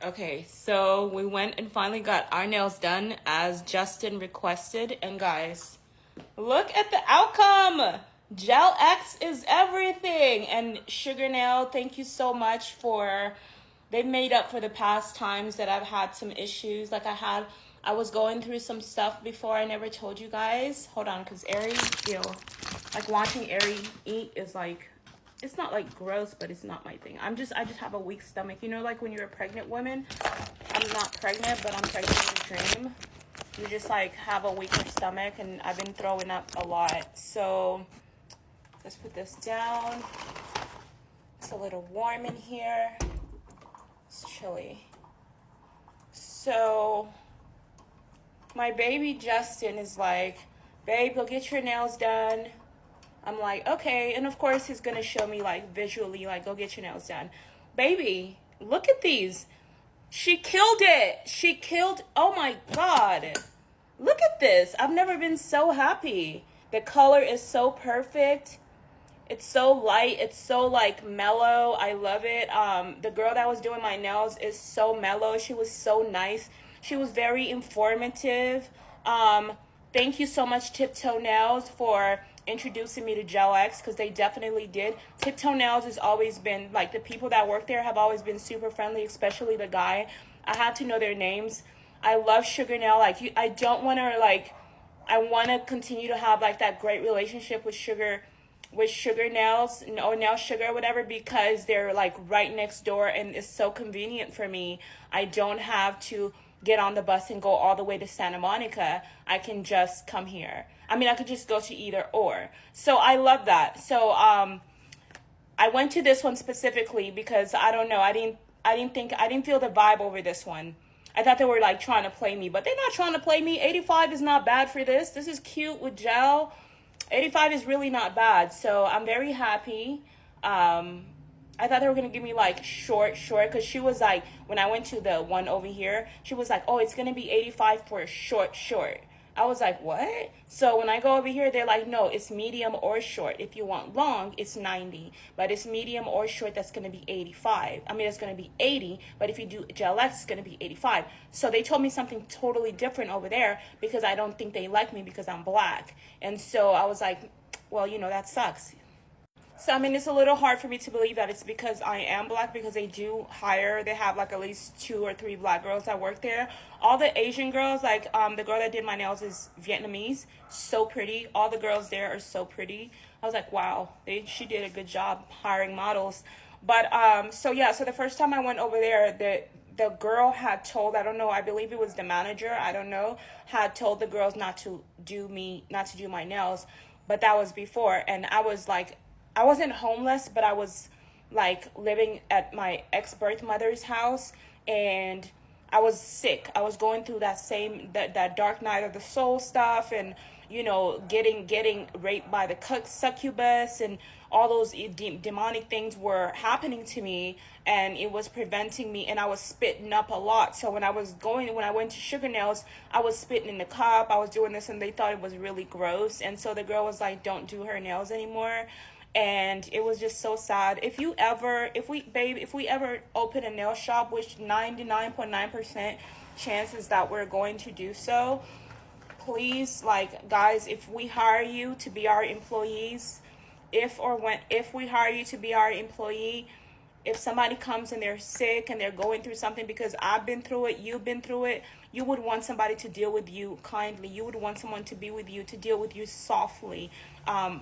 Okay, so we went and finally got our nails done as Justin requested. And guys, look at the outcome. Gel X is everything. And Sugar Nail, thank you so much for, they've made up for the past times that I've had some issues. I was going through some stuff before I never told you guys. Hold on, because Ari, like watching Ari eat is like, it's not like gross, but it's not my thing. I just have a weak stomach. You know, like when you're a pregnant woman, I'm not pregnant, but I'm pregnant in a dream. You just like have a weaker stomach, and I've been throwing up a lot. So let's put this down. It's a little warm in here. It's chilly. So my baby Justin is like, babe, go get your nails done. I'm like, okay. And of course, he's going to show me like visually, like, go get your nails done. Baby, look at these. She killed it. She killed. Oh my God. Look at this. I've never been so happy. The color is so perfect. It's so light. It's so like mellow. I love it. The girl that was doing my nails is so mellow. She was so nice. She was very informative. Thank you so much, Tiptoe Nails, for introducing me to Gel X, because they definitely did. Tiptoe Nails has always been, like, the people that work there have always been super friendly, especially the guy. I had to know their names. I love Sugar Nail. Like, I don't want to, like, I want to continue to have, like, that great relationship with Sugar Nails, or Nail Sugar or whatever, because they're, like, right next door, and it's so convenient for me. I don't have to get on the bus and go all the way to Santa Monica. I can just come here. I mean, I could just go to either or. So I love that. So I went to this one specifically because I don't know. I didn't feel the vibe over this one. I thought they were like trying to play me, but they're not trying to play me. 85 is not bad for this. This is cute with gel. 85 is really not bad. So I'm very happy. I thought they were going to give me like short, because she was like, when I went to the one over here, she was like, oh, it's going to be 85 for short. I was like, what? So when I go over here, they're like, no, it's medium or short. If you want long, it's 90, but it's medium or short, that's going to be 85. I mean, it's going to be 80, but if you do Gel X, it's going to be 85. So they told me something totally different over there, because I don't think they like me because I'm black. And so I was like, well, that sucks. So, I mean, it's a little hard for me to believe that it's because I am black, because they have like at least 2 or 3 black girls that work there. All the Asian girls, like the girl that did my nails is Vietnamese, so pretty. All the girls there are so pretty. I was like, wow, she did a good job hiring models. But so the first time I went over there, the girl had told, I don't know, I believe it was the manager, I don't know, had told the girls not to do my nails. But that was before, and I was like, I wasn't homeless, but I was like living at my ex-birth mother's house, and I was sick. I was going through that dark night of the soul stuff, and getting raped by the succubus, and all those demonic things were happening to me, and it was preventing me, and I was spitting up a lot. So when I went to Sugar Nails, I was spitting in the cup, I was doing this, and they thought it was really gross. And so the girl was like, don't do her nails anymore. And it was just so sad. If we ever open a nail shop, which 99.9% chances that we're going to do so, please, like, guys, if we hire you to be our employees, if we hire you to be our employee, if somebody comes and they're sick and they're going through something, because I've been through it, you've been through it, you would want somebody to deal with you kindly. You would want someone to be with you, to deal with you softly. You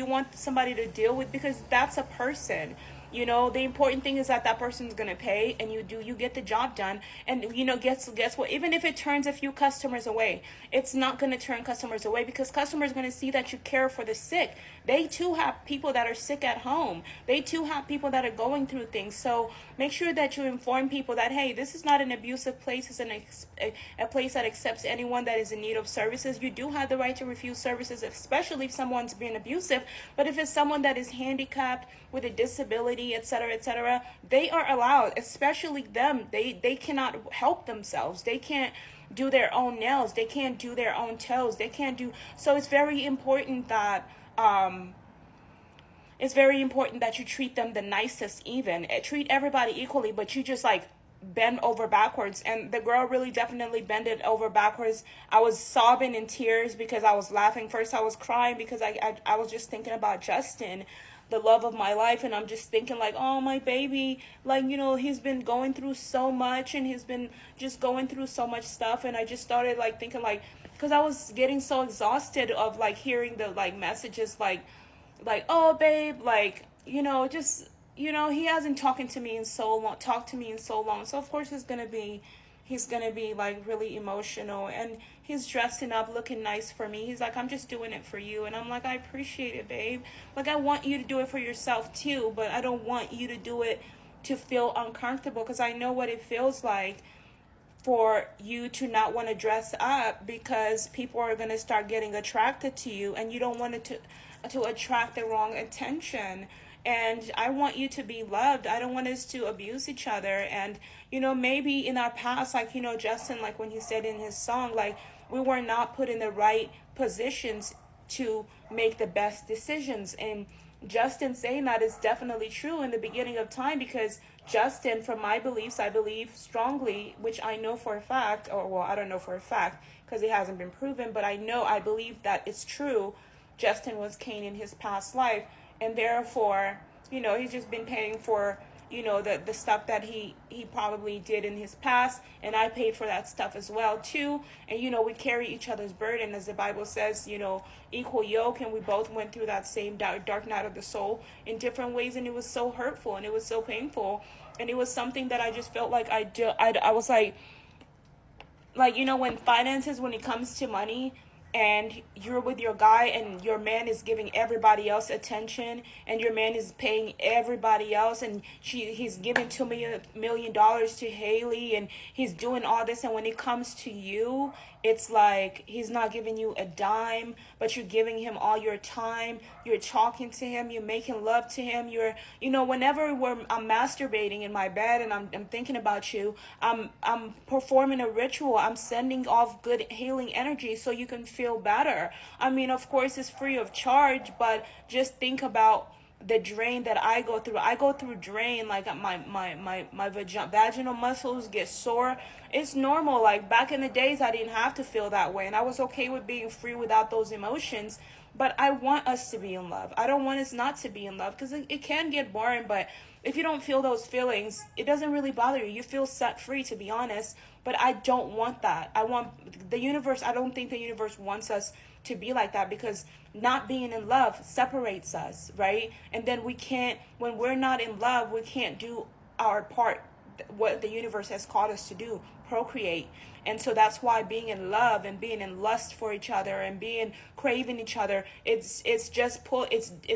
want somebody to deal with, because that's a person. The important thing is that person's going to pay, and you get the job done. And, guess what? Even if it turns a few customers away, it's not going to turn customers away, because customers are going to see that you care for the sick. They too have people that are sick at home. They too have people that are going through things. So make sure that you inform people that, hey, this is not an abusive place. It's a place that accepts anyone that is in need of services. You do have the right to refuse services, especially if someone's being abusive. But if it's someone that is handicapped, with a disability, etc., they are allowed, especially them. They cannot help themselves. They can't do their own nails. They can't do their own toes. So it's very important that it's very important that you treat them the nicest, even treat everybody equally, but you just like bend over backwards. And the girl really definitely bended over backwards. I was sobbing in tears because I was laughing. First I was crying because I was just thinking about Justin, the love of my life, and I'm just thinking like, oh, my baby, like, you know, he's been going through so much, and he's been just going through so much stuff. And I just started like thinking like, because I was getting so exhausted of like hearing the like messages like, oh, babe, like, you know, just, you know, he hasn't talked to me in so long. So of course he's gonna be like really emotional, and he's dressing up looking nice for me. He's like, I'm just doing it for you. And I'm like, I appreciate it, babe. Like, I want you to do it for yourself too, but I don't want you to do it to feel uncomfortable, because I know what it feels like for you to not want to dress up, because people are going to start getting attracted to you, and you don't want it to attract the wrong attention. And I want you to be loved. I don't want us to abuse each other. And, you know, maybe in our past, like, you know, Justin, like when he said in his song, like, we were not put in the right positions to make the best decisions. And Justin saying that is definitely true in the beginning of time, because Justin, from my beliefs, I believe strongly, which I know for a fact, or well, I don't know for a fact because it hasn't been proven, but I believe that it's true. Justin was Cain in his past life, and therefore, you know, he's just been paying for, you know, the stuff that he probably did in his past, and I paid for that stuff as well too. And, you know, we carry each other's burden, as the Bible says, you know, equal yoke, and we both went through that same dark night of the soul in different ways, and it was so hurtful, and it was so painful, and it was something that I just felt like I was like, you know, when it comes to money, and you're with your guy, and your man is giving everybody else attention, and your man is paying everybody else, and he's giving $2 million to Haley, and he's doing all this, and when it comes to you, it's like he's not giving you a dime, but you're giving him all your time. You're talking to him, you're making love to him, you're, you know, whenever I'm masturbating in my bed and I'm thinking about you, I'm performing a ritual. I'm sending off good healing energy so you can feel better. I mean, of course it's free of charge, but just think about the drain that I go through. I go through drain, like my vaginal muscles get sore. It's normal. Like back in the days, I didn't have to feel that way, and I was okay with being free without those emotions. But I want us to be in love. I don't want us not to be in love, because it can get boring. But if you don't feel those feelings, it doesn't really bother you. You feel set free, to be honest. But I don't want that. I want the universe. I don't think the universe wants us to be like that, because not being in love separates us, right? And then when we're not in love, we can't do our part, what the universe has called us to do, procreate. And so that's why being in love and being in lust for each other and being craving each other, it's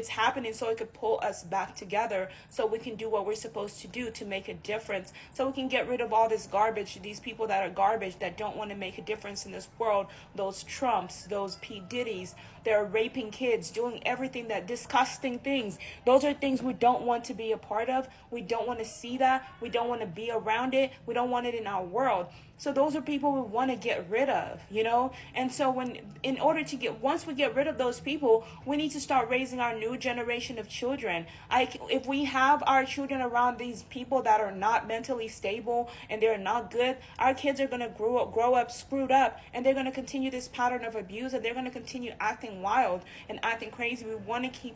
happening so it could pull us back together, so we can do what we're supposed to do to make a difference, so we can get rid of all this garbage, these people that are garbage, that don't want to make a difference in this world, those Trumps, those P. Diddy's. They're raping kids, doing everything, that disgusting things. Those are things we don't want to be a part of. We don't want to see that. We don't want to be around it. We don't want it in our world. So those are people we want to get rid of, you know? And so once we get rid of those people, we need to start raising our new generation of children. If we have our children around these people that are not mentally stable and they're not good, our kids are going to grow up screwed up, and they're going to continue this pattern of abuse, and they're going to continue acting wild and acting crazy. We want to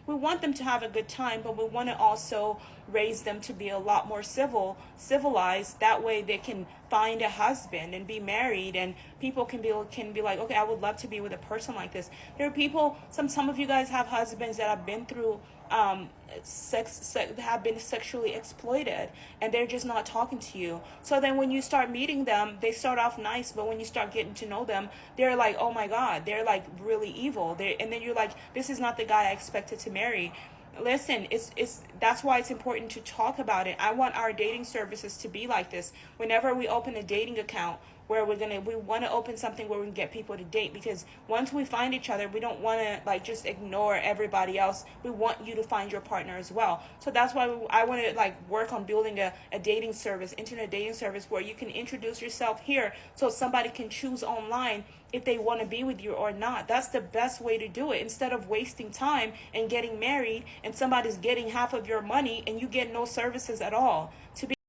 them to have a good time, but we want to also raise them to be a lot more civilized. That way they can find a husband and be married, and people can be like, okay, I would love to be with a person like this. There are people, some of you guys have husbands that have been through have been sexually exploited, and they're just not talking to you. So then when you start meeting them, they start off nice, but when you start getting to know them, they're like, oh my God, they're like really evil. And then you're like, this is not the guy I expected to marry. Listen, that's why it's important to talk about it. I want our dating services to be like this. Whenever we open a dating account, where we want to open something where we can get people to date, because once we find each other, we don't want to like just ignore everybody else. We want you to find your partner as well. So that's why I want to like work on building a dating service, internet dating service, where you can introduce yourself here, so somebody can choose online if they want to be with you or not. That's the best way to do it, instead of wasting time and getting married and somebody's getting half of your money and you get no services at all. To be